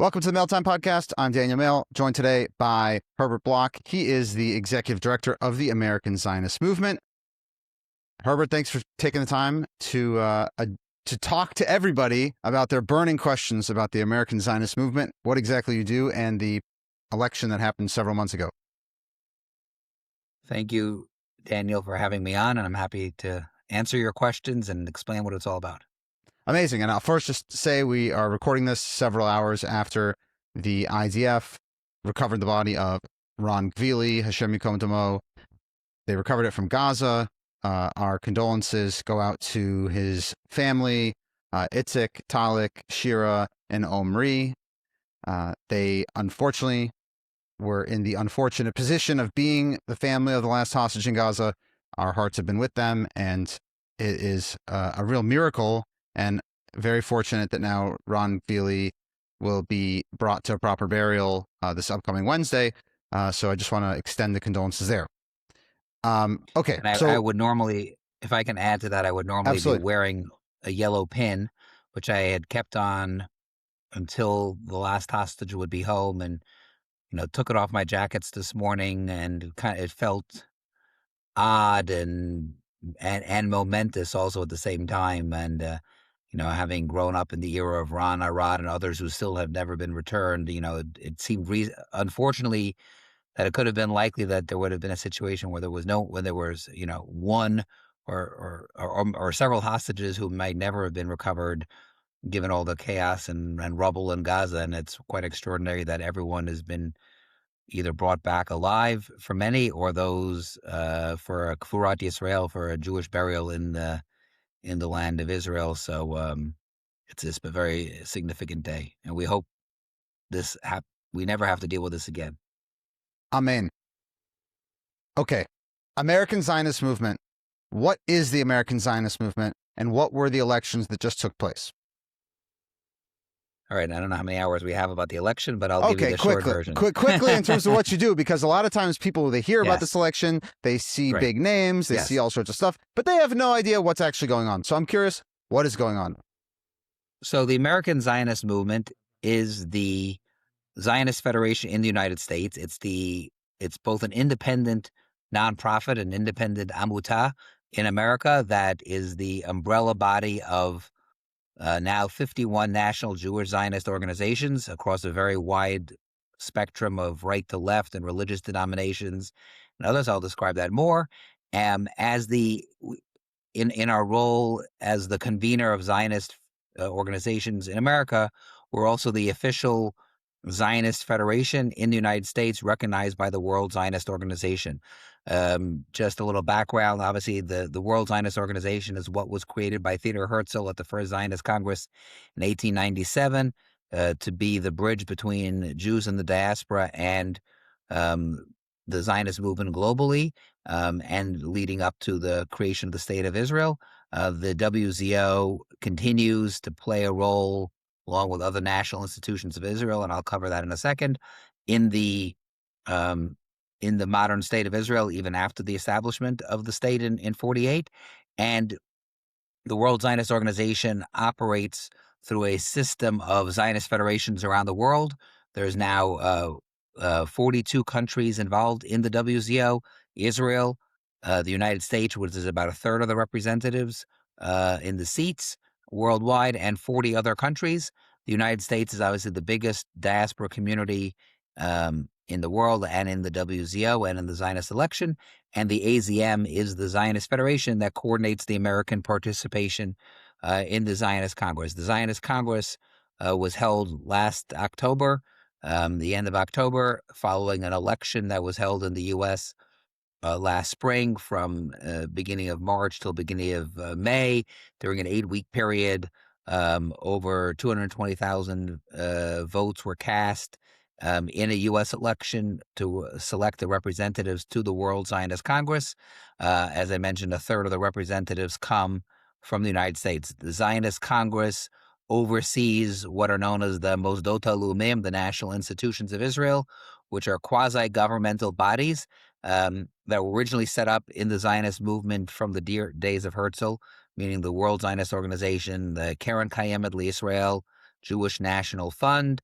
Welcome to the Mailtime Podcast. I'm Daniel Mael, joined today by Herbert Block. He is the executive director of the American Zionist Movement. Herbert, thanks for taking the time to talk to everybody about their burning questions about the American Zionist Movement, what exactly you do, and the election that happened several months ago. Thank you, Daniel, for having me on, and I'm happy to answer your questions and explain what it's all about. Amazing. And I'll first just say we are recording this several hours after the IDF recovered the body of Ron Gvili, Hashem Yikom Damo. They recovered it from Gaza. Our condolences go out to his family, Itzik, Talik, Shira, and Omri. They unfortunately were in the unfortunate position of being the family of the last hostage in Gaza. Our hearts have been with them, and it is a real miracle and very fortunate that now Ron Gvili will be brought to a proper burial this upcoming Wednesday. So I just want to extend the condolences there. Okay. And I would normally, if I can add to that, I would normally Absolutely. be wearing a yellow pin, which I had kept on until the last hostage would be home, and took it off my jackets this morning, and it felt odd and momentous also at the same time. And having grown up in the era of Ron Arad and others who still have never been returned, it seemed unfortunately that it could have been likely that there would have been a situation where there was one or several hostages who might never have been recovered, given all the chaos and rubble in Gaza. And it's quite extraordinary that everyone has been either brought back alive for many, or those for a Kfurat Yisrael, for a Jewish burial in the land of Israel. So it's a very significant day, and we hope we never have to deal with this again. Amen. Okay. American Zionist Movement. What is the American Zionist Movement, and what were the elections that just took place? All right. I don't know how many hours we have about the election, but I'll give you the short version. Quickly in terms of what you do, because a lot of times people, they hear about this election, they see big names, they see all sorts of stuff, but they have no idea what's actually going on. So I'm curious, what is going on? So the American Zionist Movement is the Zionist Federation in the United States. It's both an independent nonprofit, an independent amuta in America that is the umbrella body of now 51 national Jewish Zionist organizations across a very wide spectrum of right to left and religious denominations and others. I'll describe that more. In our role as the convener of Zionist organizations in America, we're also the official Zionist Federation in the United States, recognized by the World Zionist Organization. Just a little background, obviously the World Zionist Organization is what was created by Theodor Herzl at the first Zionist Congress in 1897 to be the bridge between Jews in the diaspora and the Zionist movement globally, and leading up to the creation of the State of Israel. The WZO continues to play a role along with other national institutions of Israel, and I'll cover that in a second, in the modern state of Israel, even after the establishment of the state in 1948. And the World Zionist Organization operates through a system of Zionist federations around the world. There's now 42 countries involved in the WZO: Israel, the United States, which is about a third of the representatives in the seats worldwide, and 40 other countries. The United States is obviously the biggest diaspora community in the world, and in the WZO and in the Zionist election. And the AZM is the Zionist Federation that coordinates the American participation in the Zionist Congress. The Zionist Congress was held last October, the end of October, following an election that was held in the U.S. Last spring, from beginning of March till beginning of May, during an 8-week period. Over 220,000 votes were cast in a U.S. election to select the representatives to the World Zionist Congress. As I mentioned, a third of the representatives come from the United States. The Zionist Congress oversees what are known as the Mosdot HaLeumim, the national institutions of Israel, which are quasi-governmental bodies that were originally set up in the Zionist movement from the days of Herzl, meaning the World Zionist Organization, the Keren Kayemet LiYisrael, Jewish National Fund,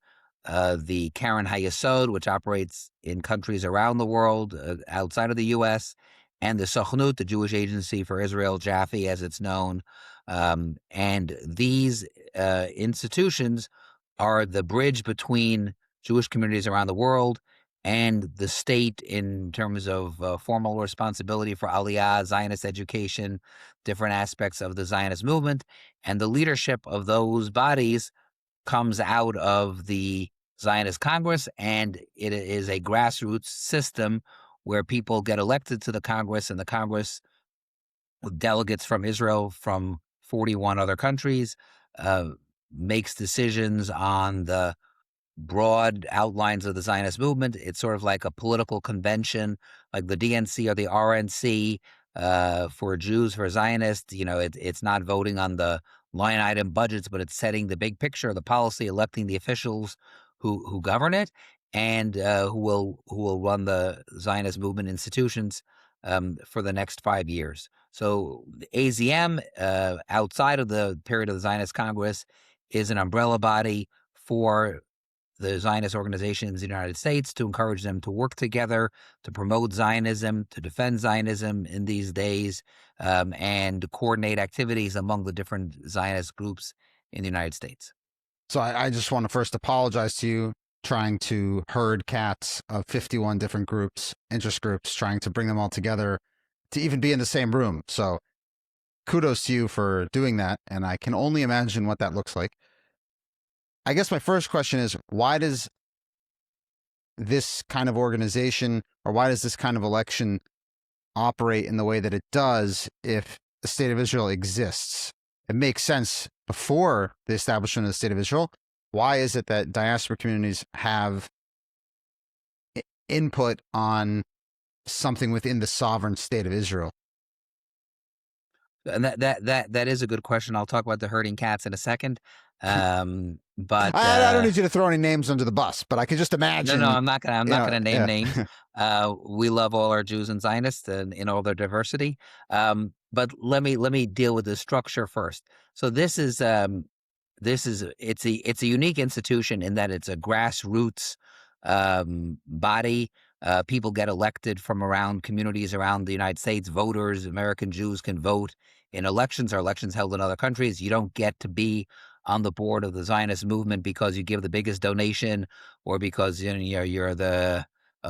the Karen Hayesod, which operates in countries around the world outside of the U.S., and the Sochnut, the Jewish Agency for Israel, Jaffe, as it's known. And these institutions are the bridge between Jewish communities around the world and the state in terms of formal responsibility for Aliyah, Zionist education, different aspects of the Zionist movement. And the leadership of those bodies comes out of the Zionist Congress, and it is a grassroots system where people get elected to the Congress, and the Congress, with delegates from Israel, from 41 other countries, makes decisions on the broad outlines of the Zionist movement. It's sort of like a political convention, like the DNC or the RNC for Jews, for Zionists. It's not voting on the line item budgets, but it's setting the big picture of the policy, electing the officials who govern it, and who will run the Zionist movement institutions for the next 5 years. So the AZM, outside of the period of the Zionist Congress, is an umbrella body for the Zionist organizations in the United States to encourage them to work together, to promote Zionism, to defend Zionism in these days, and coordinate activities among the different Zionist groups in the United States. So I just want to first apologize to you, trying to herd cats of 51 different groups, interest groups, trying to bring them all together to even be in the same room. So kudos to you for doing that, and I can only imagine what that looks like. I guess my first question is, why does this kind of organization, or why does this kind of election operate in the way that it does if the state of Israel exists? It makes sense before the establishment of the state of Israel. Why is it that diaspora communities have input on something within the sovereign state of Israel? And that is a good question. I'll talk about the herding cats in a second. But I don't need you to throw any names under the bus, but I can just imagine. No, I'm not gonna name names. We love all our Jews and Zionists and in all their diversity. But let me deal with the structure first. So it's a unique institution in that it's a grassroots body. People get elected from around communities around the United States. Voters, American Jews, can vote in elections or elections held in other countries. You don't get to be on the board of the Zionist movement because you give the biggest donation or because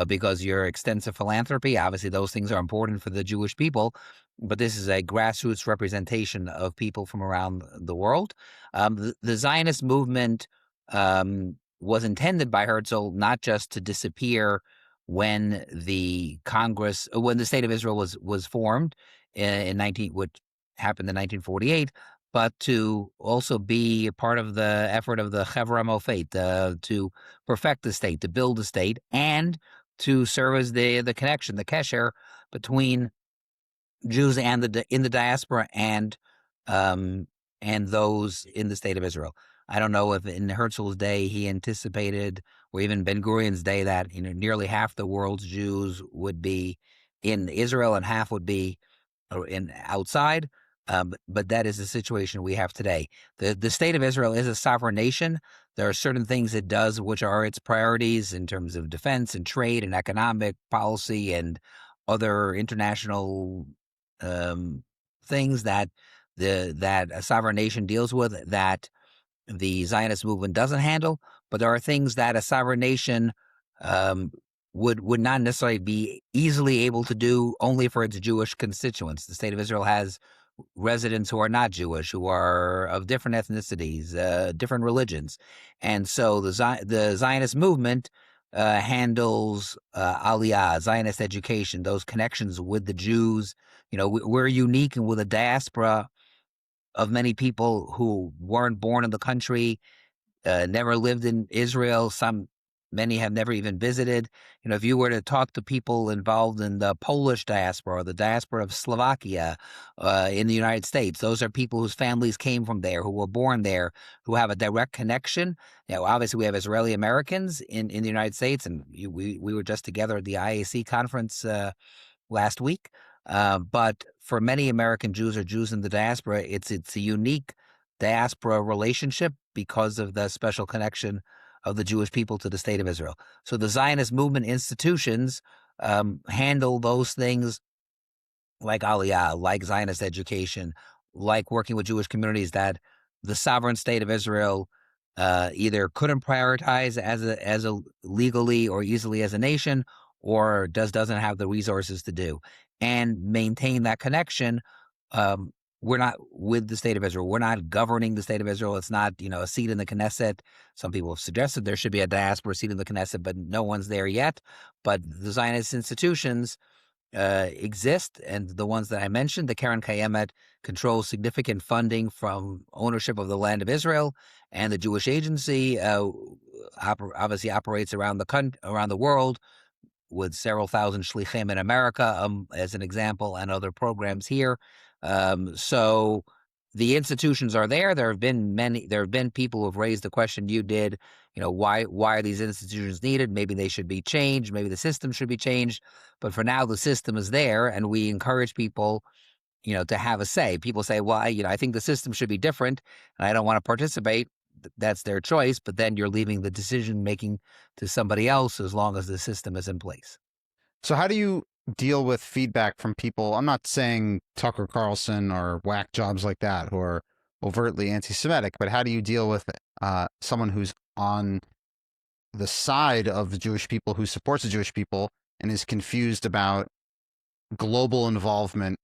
because you're extensive philanthropy. Obviously, those things are important for the Jewish people, but this is a grassroots representation of people from around the world. The Zionist movement was intended by Herzl not just to disappear when the state of Israel was formed which happened in 1948, but to also be a part of the effort of the Chevra Mofet to perfect the state, to build the state, and to serve as the connection, the kesher between Jews and in the diaspora and those in the state of Israel. I don't know if in Herzl's day he anticipated, or even Ben-Gurion's day, that nearly half the world's Jews would be in Israel and half would be outside. But that is the situation we have today. The state of Israel is a sovereign nation. There are certain things it does which are its priorities in terms of defense and trade and economic policy and other international things that a sovereign nation deals with that the Zionist movement doesn't handle. But there are things that a sovereign nation would not necessarily be easily able to do only for its Jewish constituents. The state of Israel has residents who are not Jewish, who are of different ethnicities, different religions. And so the Zionist movement handles Aliyah, Zionist education, those connections with the Jews. We're unique and with a diaspora of many people who weren't born in the country, never lived in Israel. Many have never even visited. If you were to talk to people involved in the Polish diaspora or the diaspora of Slovakia in the United States, those are people whose families came from there, who were born there, who have a direct connection. Obviously, we have Israeli Americans in the United States, and we were just together at the IAC conference last week. But for many American Jews or Jews in the diaspora, it's a unique diaspora relationship because of the special connection of the Jewish people to the state of Israel. So the Zionist movement institutions handle those things like Aliyah, like Zionist education, like working with Jewish communities that the sovereign state of Israel either couldn't prioritize as a legally or easily as a nation, or doesn't have the resources to do, and maintain that connection. We're not with the state of Israel. We're not governing the state of Israel. It's not, a seat in the Knesset. Some people have suggested there should be a diaspora seat in the Knesset, but no one's there yet. But the Zionist institutions exist, and the ones that I mentioned, the Keren Kayemet controls significant funding from ownership of the land of Israel, and the Jewish Agency obviously operates around the world with several thousand shlichim in America, as an example, and other programs here. So the institutions are there. There have been people who have raised the question you did. Why are these institutions needed? Maybe they should be changed. Maybe the system should be changed. But for now, the system is there, and we encourage people, to have a say. People say, well, I think the system should be different, and I don't want to participate. That's their choice. But then you're leaving the decision making to somebody else as long as the system is in place. So how do you deal with feedback from people? I'm not saying Tucker Carlson or whack jobs like that who are overtly anti-Semitic, but how do you deal with someone who's on the side of the Jewish people, who supports the Jewish people and is confused about global involvement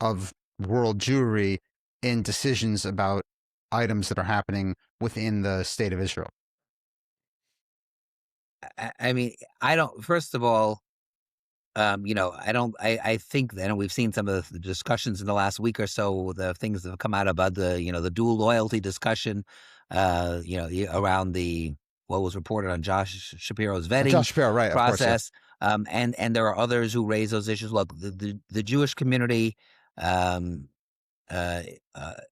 of world Jewry in decisions about items that are happening within the state of Israel? I mean, I don't, first of all, I think that, and we've seen some of the discussions in the last week or so, the things that have come out about the dual loyalty discussion, around what was reported on Josh Shapiro's vetting process. Of course, yeah. And there are others who raise those issues. Look, the Jewish community, in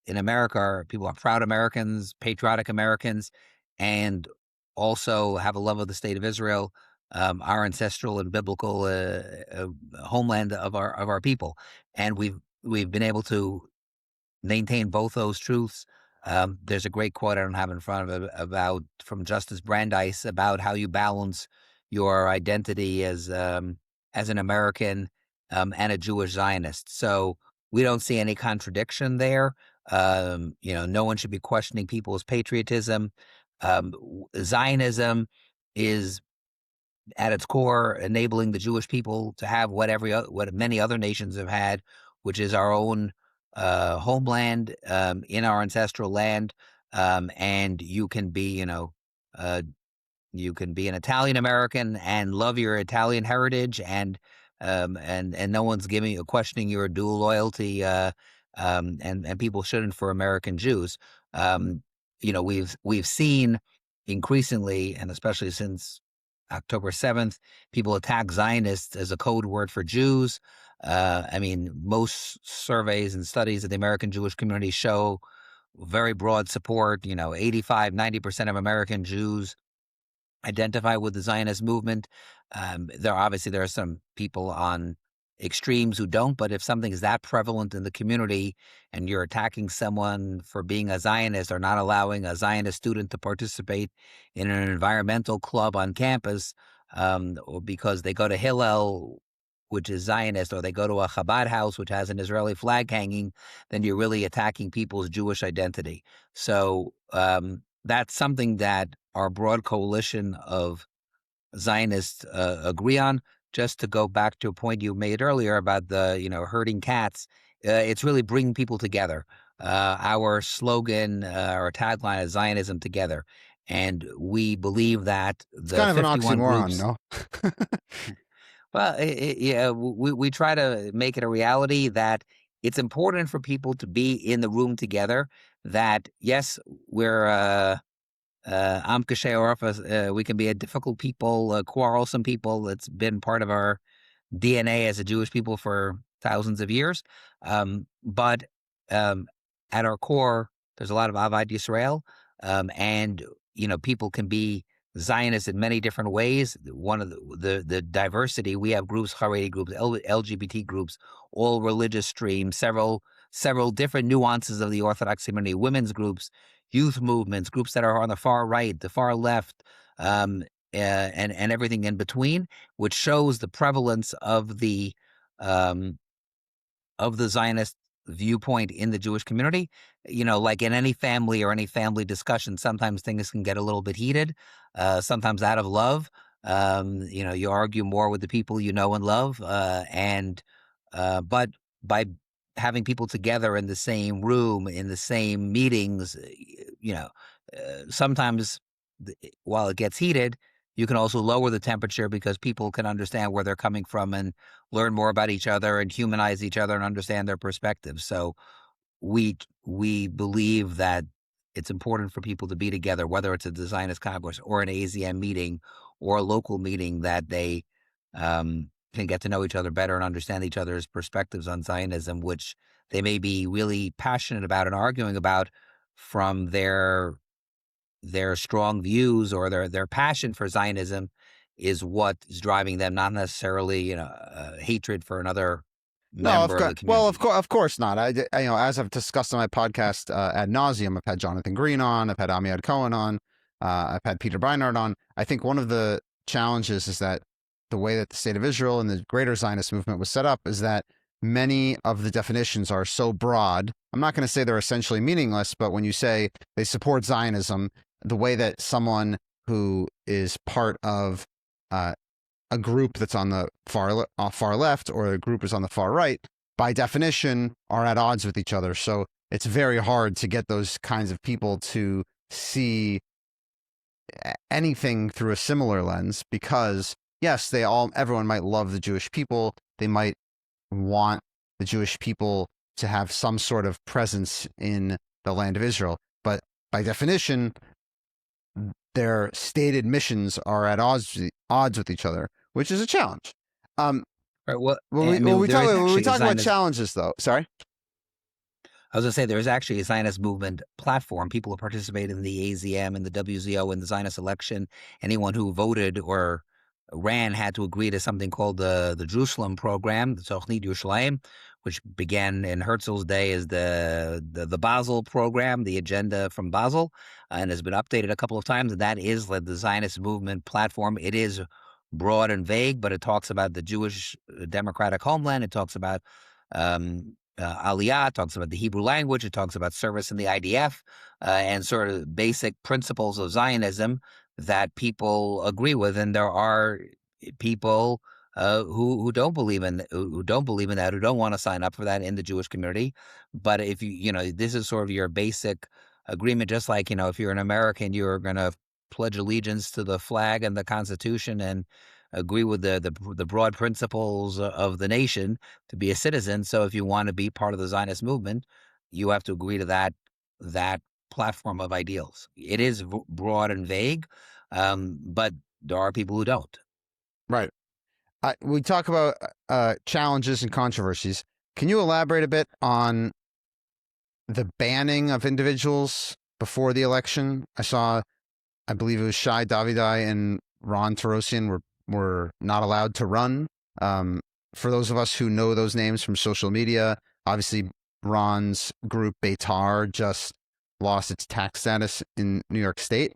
America, people are proud Americans, patriotic Americans, and also have a love of the state of Israel, our ancestral and biblical homeland of our people, and we've been able to maintain both those truths. There's a great quote I don't have in front of from Justice Brandeis about how you balance your identity as an American and a Jewish Zionist. So we don't see any contradiction there. No one should be questioning people's patriotism. Zionism is at its core enabling the Jewish people to have what many other nations have had, which is our own homeland in our ancestral land, and you can be an Italian American and love your Italian heritage, and no one's questioning your dual loyalty, and people shouldn't for American Jews. We've seen increasingly, and especially since October 7th, people attack Zionists as a code word for Jews. Most surveys and studies of the American Jewish community show very broad support. 85-90% of American Jews identify with the Zionist movement. There are some people on extremes who don't, but if something is that prevalent in the community and you're attacking someone for being a Zionist or not allowing a Zionist student to participate in an environmental club on campus, or because they go to Hillel, which is Zionist, or they go to a Chabad house, which has an Israeli flag hanging, then you're really attacking people's Jewish identity. So that's something that our broad coalition of Zionists agree on. Just to go back to a point you made earlier about the, herding cats, it's really bringing people together. Our slogan, our tagline is Zionism Together. And we believe that it's kind of an oxymoron, no? Well, we try to make it a reality that it's important for people to be in the room together, that, yes, we're Am Kashe Orfa, we can be a difficult people, quarrelsome people. It's been part of our DNA as a Jewish people for thousands of years. But at our core, there's a lot of Avad Yisrael, and people can be Zionists in many different ways. One of the diversity, we have groups, Haredi groups, LGBT groups, all religious streams, several different nuances of the Orthodox community, women's groups, youth movements, groups that are on the far right, the far left, and everything in between, which shows the prevalence um, of the Zionist viewpoint in the Jewish community. Like in any family or any family discussion, sometimes things can get a little bit heated, sometimes out of love. You argue more with the people you know and love, but by having people together in the same room, in the same meetings, sometimes while it gets heated, you can also lower the temperature because people can understand where they're coming from and learn more about each other and humanize each other and understand their perspectives. So we believe that it's important for people to be together, whether it's a Zionist Congress or an AZM meeting or a local meeting, that they can get to know each other better and understand each other's perspectives on Zionism, which they may be really passionate about and arguing about from their strong views, or their passion for Zionism is what is driving them, not necessarily hatred for another No, member of the community. of course not. As I've discussed on my podcast ad nauseum, I've had Jonathan Green on, I've had Amiad Cohen on, I've had Peter Beinart on. I think one of the challenges is that the way that the State of Israel and the greater Zionist movement was set up is that many of the definitions are so broad. I'm not going to say they're essentially meaningless, but when you say they support Zionism, the way that someone who is part of a group that's on the far left or a group is on the far right, by definition, are at odds with each other. So it's very hard to get those kinds of people to see anything through a similar lens, because yes, everyone might love the Jewish people. They might want the Jewish people to have some sort of presence in the land of Israel. But by definition, their stated missions are at odds with each other, which is a challenge. Right. Well, when we talk about challenges, though, sorry. I was going to say, there's actually a Zionist movement platform. People who participate in the AZM and the WZO in the Zionist election, anyone who voted or ran had to agree to something called the Jerusalem program, the Tochnit Yerushalayim, which began in Herzl's day as the Basel program, the agenda from Basel, and has been updated a couple of times. And that is the Zionist movement platform. It is broad and vague, but it talks about the Jewish democratic homeland. It talks about Aliyah, talks about the Hebrew language, it talks about service in the IDF, and sort of basic principles of Zionism that people agree with. And there are people who don't believe in that, who don't want to sign up for that in the Jewish community. But if this is sort of your basic agreement, just like if you're an American, you're going to pledge allegiance to the flag and the Constitution and agree with the broad principles of the nation to be a citizen. So if you want to be part of the Zionist movement, you have to agree to that platform of ideals. It is broad and vague, but there are people who don't. Right. We talk about challenges and controversies. Can you elaborate a bit on the banning of individuals before the election? I believe it was Shai Davidai and Ron Tarosian were not allowed to run. For those of us who know those names from social media, obviously Ron's group Beitar just lost its tax status in New York State.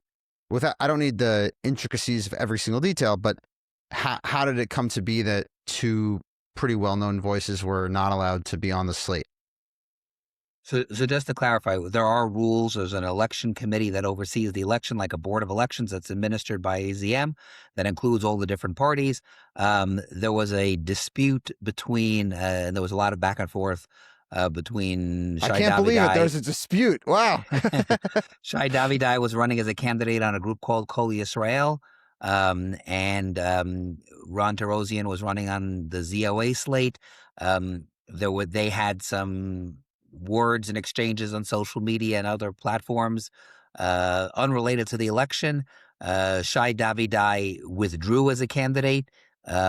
I don't need the intricacies of every single detail, but how did it come to be that two pretty well-known voices were not allowed to be on the slate? So just to clarify, there are rules. There's an election committee that oversees the election, like a board of elections that's administered by AZM, that includes all the different parties. There was a dispute between, and there was a lot of back and forth between Shai Davidai. I can't believe it. There's a dispute. Wow. Shai Davidai was running as a candidate on a group called Kol Yisrael, and Ron Tarosian was running on the ZOA slate. They had some words and exchanges on social media and other platforms unrelated to the election. Shai Davidai withdrew as a candidate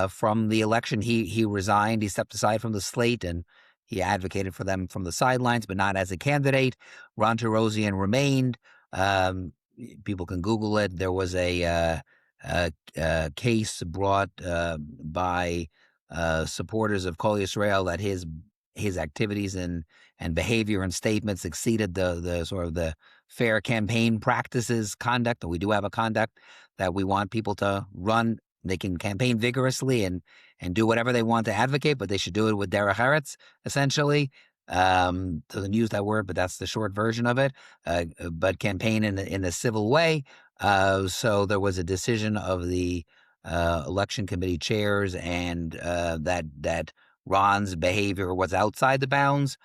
from the election. He resigned. He stepped aside from the slate, and he advocated for them from the sidelines, but not as a candidate. Ron Tarosian remained. People can Google it. There was a case brought by supporters of Kol Yisrael that his activities and behavior and statements exceeded the sort of the fair campaign practices conduct, and we do have a conduct that we want people to run. They can campaign vigorously and do whatever they want to advocate, but they should do it with derech eretz, essentially. Doesn't use that word, but that's the short version of it. But campaign in a civil way. So there was a decision of the election committee chairs, and that Ron's behavior was outside the bounds.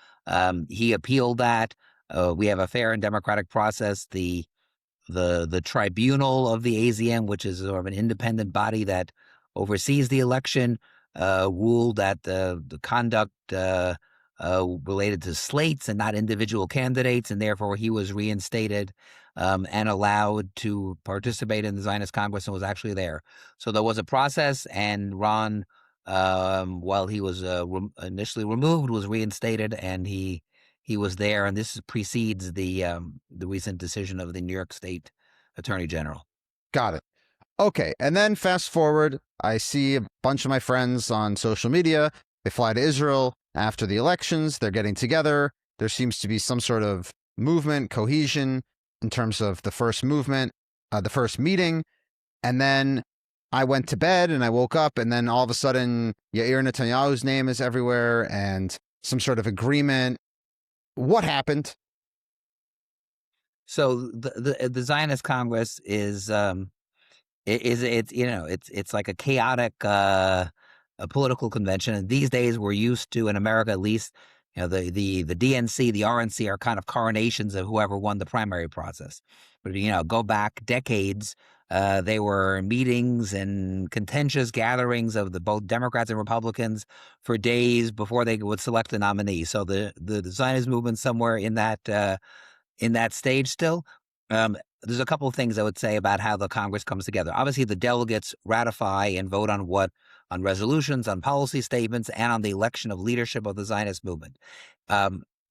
He appealed that. We have a fair and democratic process. The tribunal of the AZM, which is sort of an independent body that oversees the election, ruled that the conduct related to slates and not individual candidates, and therefore he was reinstated and allowed to participate in the Zionist Congress and was actually there. So there was a process, and Ron, while he was initially removed, was reinstated, and he was there, and this precedes the recent decision of the New York State Attorney General. Got it. Okay, and then fast forward, I see a bunch of my friends on social media. They fly to Israel after the elections. They're getting together. There seems to be some sort of movement, cohesion in terms of the first movement, the first meeting. And then I went to bed and I woke up, and then all of a sudden Yair Netanyahu's name is everywhere and some sort of agreement. What happened? So the Zionist Congress is it's like a chaotic a political convention. And these days we're used to, in America at least, the DNC, the RNC are kind of coronations of whoever won the primary process. But go back decades, they were meetings and contentious gatherings of both Democrats and Republicans for days before they would select the nominee. So the Zionist movement somewhere in that stage still. There's a couple of things I would say about how the Congress comes together. Obviously, the delegates ratify and vote on resolutions, on policy statements, and on the election of leadership of the Zionist movement.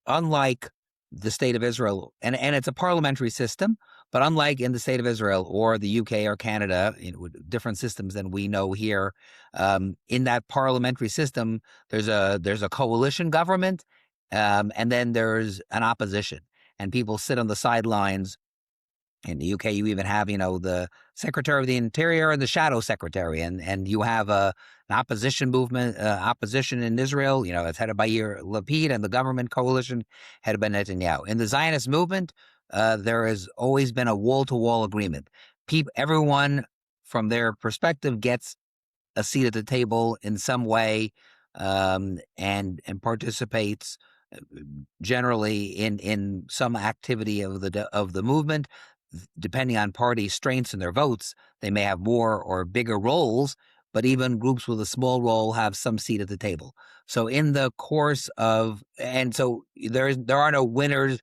Unlike the state of Israel, and it's a parliamentary system, but unlike in the state of Israel or the UK or Canada, with different systems than we know here, in that parliamentary system, there's a coalition government, and then there's an opposition, and people sit on the sidelines. In the UK, you even have, the Secretary of the Interior and the Shadow Secretary, and you have an opposition movement, opposition in Israel. It's headed by Yair Lapid, and the government coalition headed by Netanyahu. In the Zionist movement, there has always been a wall-to-wall agreement. Everyone, from their perspective, gets a seat at the table in some way, and participates generally in some activity of the movement. Depending on party strengths and their votes, they may have more or bigger roles, but even groups with a small role have some seat at the table. So in the course of, and so there are no winners.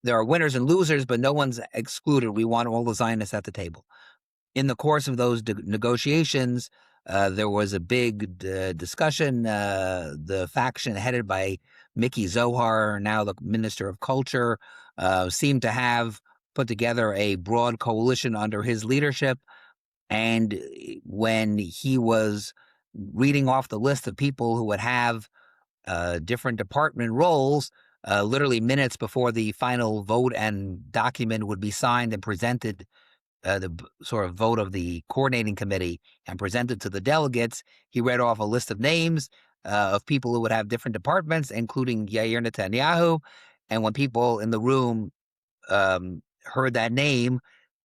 There are winners and losers, but no one's excluded. We want all the Zionists at the table. In the course of those negotiations, there was a big discussion. The faction headed by Miki Zohar, now the Minister of Culture, seemed to have put together a broad coalition under his leadership. And when he was reading off the list of people who would have different department roles, literally minutes before the final vote and document would be signed and presented, the sort of vote of the coordinating committee and presented to the delegates, he read off a list of names of people who would have different departments, including Yair Netanyahu. And when people in the room heard that name,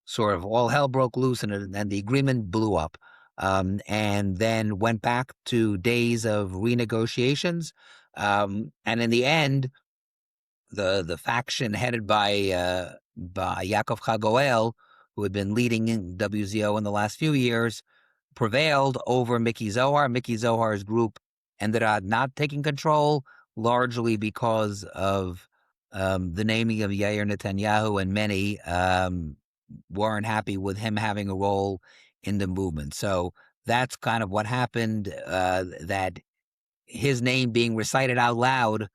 sort of all hell broke loose, and the agreement blew up, and then went back to days of renegotiations. And in the end, the faction headed by Yaakov Chagoel, who had been leading in WZO in the last few years, prevailed over Miki Zohar. Miki Zohar's group ended up not taking control, largely because of the naming of Yair Netanyahu, and many weren't happy with him having a role in the movement. So that's kind of what happened, that his name being recited out loud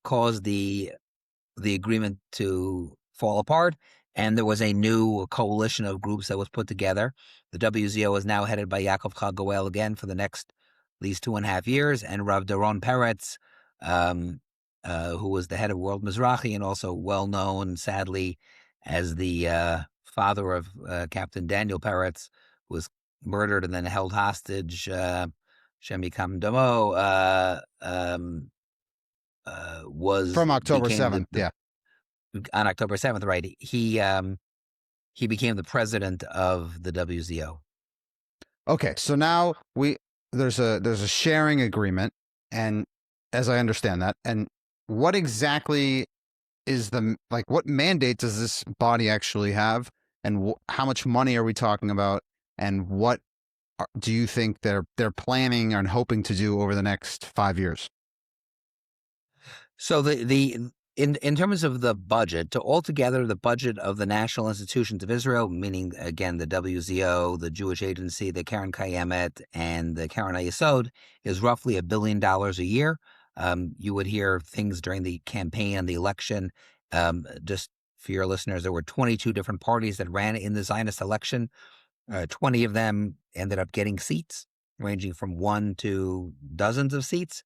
caused the agreement to fall apart, and there was a new coalition of groups that was put together. The WZO is now headed by Yaakov Chagoel again for the next at least 2.5 years, and Rav Doron Peretz, who was the head of World Mizrahi and also well known, sadly, as the father of Captain Daniel Peretz, was murdered and then held hostage. Shem Yikam Damo From October became 7th. Yeah. on October 7th, right? He became the president of the WZO. Okay. So now there's a sharing agreement, and as I understand that, and what exactly is what mandate does this body actually have, and how much money are we talking about, and what do you think they're planning and hoping to do over the next 5 years? So in terms of the budget, altogether the budget of the National Institutions of Israel, meaning again the WZO, the Jewish Agency, the Karen Kayemet, and the Karen Hayesod, is roughly $1 billion a year. You would hear things during the campaign and the election. Just for your listeners, there were 22 different parties that ran in the Zionist election. 20 of them ended up getting seats, ranging from 1 to dozens of seats.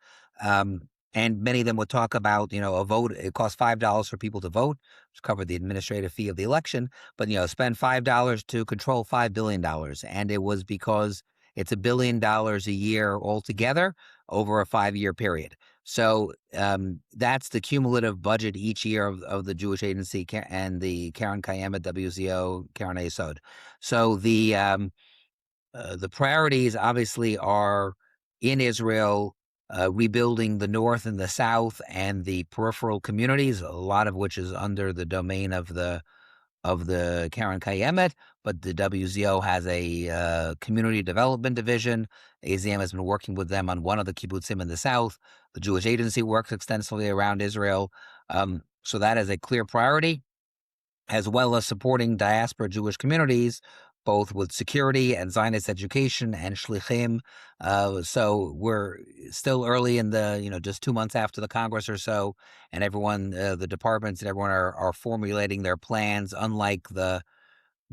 And many of them would talk about, a vote. It costs $5 for people to vote, which covered the administrative fee of the election. But, spend $5 to control $5 billion. And it was because it's $1 billion a year altogether over a 5-year period. So that's the cumulative budget each year of the Jewish Agency and the Karen Kayemet, WZO, Karen Hayesod. So the priorities obviously are in Israel, rebuilding the north and the south and the peripheral communities, a lot of which is under the domain of the Karen Kayemet, but the WZO has a community development division. AZM has been working with them on one of the kibbutzim in the south. The Jewish Agency works extensively around Israel. So that is a clear priority, as well as supporting diaspora Jewish communities, both with security and Zionist education and shlichim. So we're still early in the, just 2 months after the Congress or so, and everyone, the departments and everyone are formulating their plans, unlike the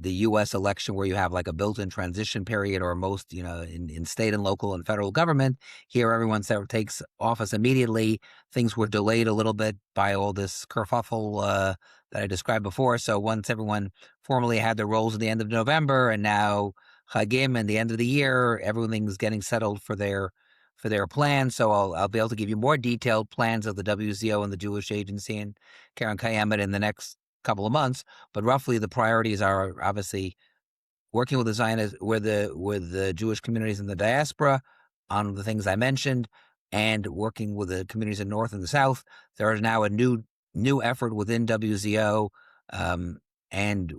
U.S. election where you have like a built-in transition period, or most, in state and local and federal government. Here, everyone takes office immediately. Things were delayed a little bit by all this kerfuffle that I described before. So once everyone formally had their roles at the end of November, and now Chagim and the end of the year, everything's getting settled for their plans. So I'll be able to give you more detailed plans of the WZO and the Jewish Agency and Karen Kayemet in the next couple of months. But roughly the priorities are obviously working with the Zionists, with the Jewish communities in the diaspora on the things I mentioned, and working with the communities in the North and the South. There is now a new effort within WZO and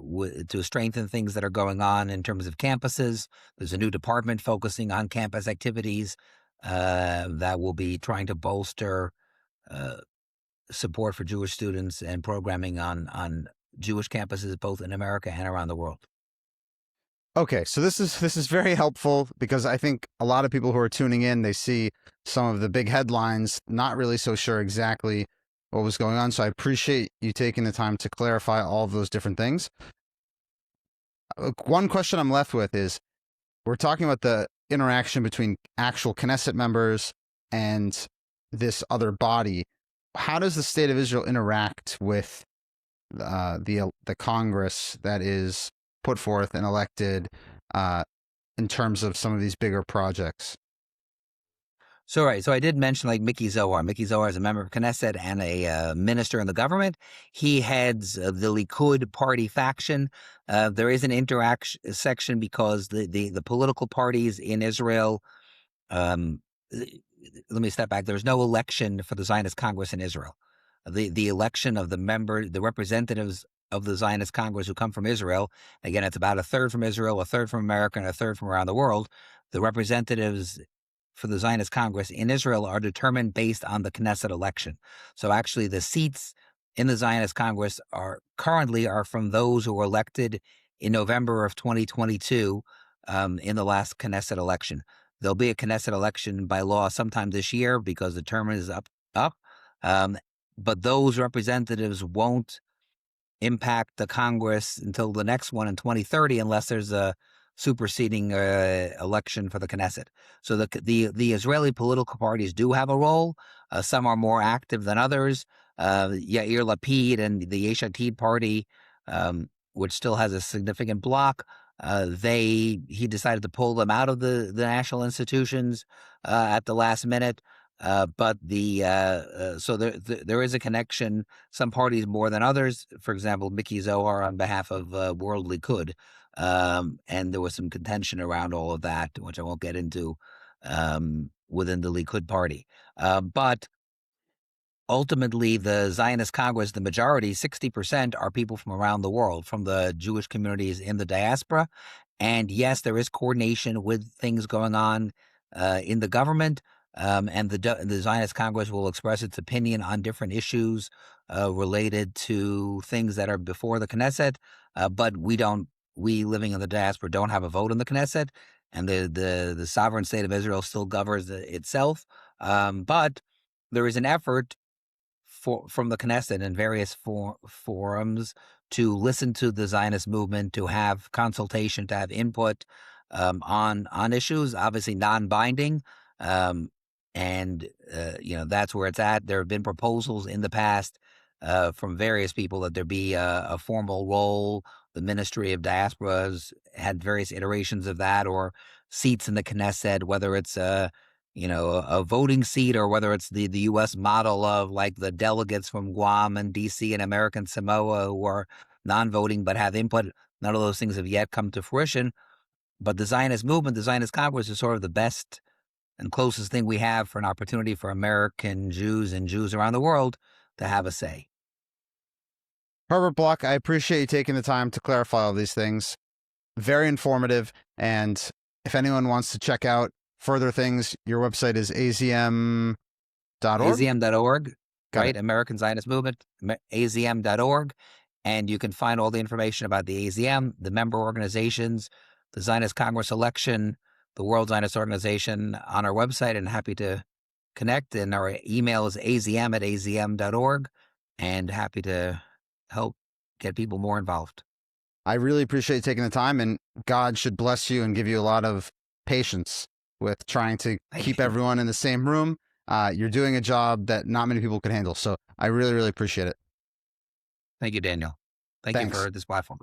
to strengthen things that are going on in terms of campuses. There's a new department focusing on campus activities that will be trying to bolster support for Jewish students and programming on Jewish campuses, both in America and around the world. Okay, so this is very helpful, because I think a lot of people who are tuning in, they see some of the big headlines, not really so sure exactly what was going on. So I appreciate you taking the time to clarify all of those different things. One question I'm left with is, we're talking about the interaction between actual Knesset members and this other body. How does the state of Israel interact with the Congress that is put forth and elected in terms of some of these bigger projects? So right, so I did mention like Mickey Zohar. Mickey Zohar is a member of Knesset and a minister in the government. He heads the Likud party faction. There is an interaction section because the political parties in Israel. Let me step back. There's no election for the Zionist Congress in Israel. The election of the representatives of the Zionist Congress who come from Israel, again, it's about a third from Israel, a third from America, and a third from around the world. The representatives for the Zionist Congress in Israel are determined based on the Knesset election. So actually the seats in the Zionist Congress are currently from those who were elected in November of 2022 in the last Knesset election. There'll be a Knesset election by law sometime this year because the term is up. But those representatives won't impact the Congress until the next one in 2030, unless there's a superseding election for the Knesset. So the Israeli political parties do have a role. Some are more active than others. Yair Lapid and the Yesh Atid party which still has a significant block. He decided to pull them out of the national institutions at the last minute. But so there is a connection. Some parties more than others. For example, Mickey Zohar on behalf of World Likud, and there was some contention around all of that, which I won't get into within the Likud party. But ultimately, the Zionist Congress, the majority, 60%, are people from around the world, from the Jewish communities in the diaspora. And yes, there is coordination with things going on in the government. And the Zionist Congress will express its opinion on different issues related to things that are before the Knesset. But we living in the diaspora don't have a vote in the Knesset. And the sovereign state of Israel still governs itself. But there is an effort from the Knesset and various forums to listen to the Zionist movement, to have consultation, to have input on issues, obviously non-binding. And that's where it's at. There have been proposals in the past from various people that there be a formal role. The Ministry of Diasporas had various iterations of that, or seats in the Knesset, whether it's a voting seat, or whether it's the U.S. model of like the delegates from Guam and D.C. and American Samoa who are non-voting but have input. None of those things have yet come to fruition. But the Zionist movement, the Zionist Congress, is sort of the best and closest thing we have for an opportunity for American Jews and Jews around the world to have a say. Herbert Block, I appreciate you taking the time to clarify all these things. Very informative. And if anyone wants to check out further things, your website is azm.org. azm.org, right? It. American Zionist Movement, azm.org. And you can find all the information about the AZM, the member organizations, the Zionist Congress election, the World Zionist Organization on our website, and happy to connect. And our email is azm@azm.org, and happy to help get people more involved. I really appreciate you taking the time, and God should bless you and give you a lot of patience with trying to keep everyone in the same room. You're doing a job that not many people can handle. So I really, really appreciate it. Thank you, Daniel. Thank you for this platform.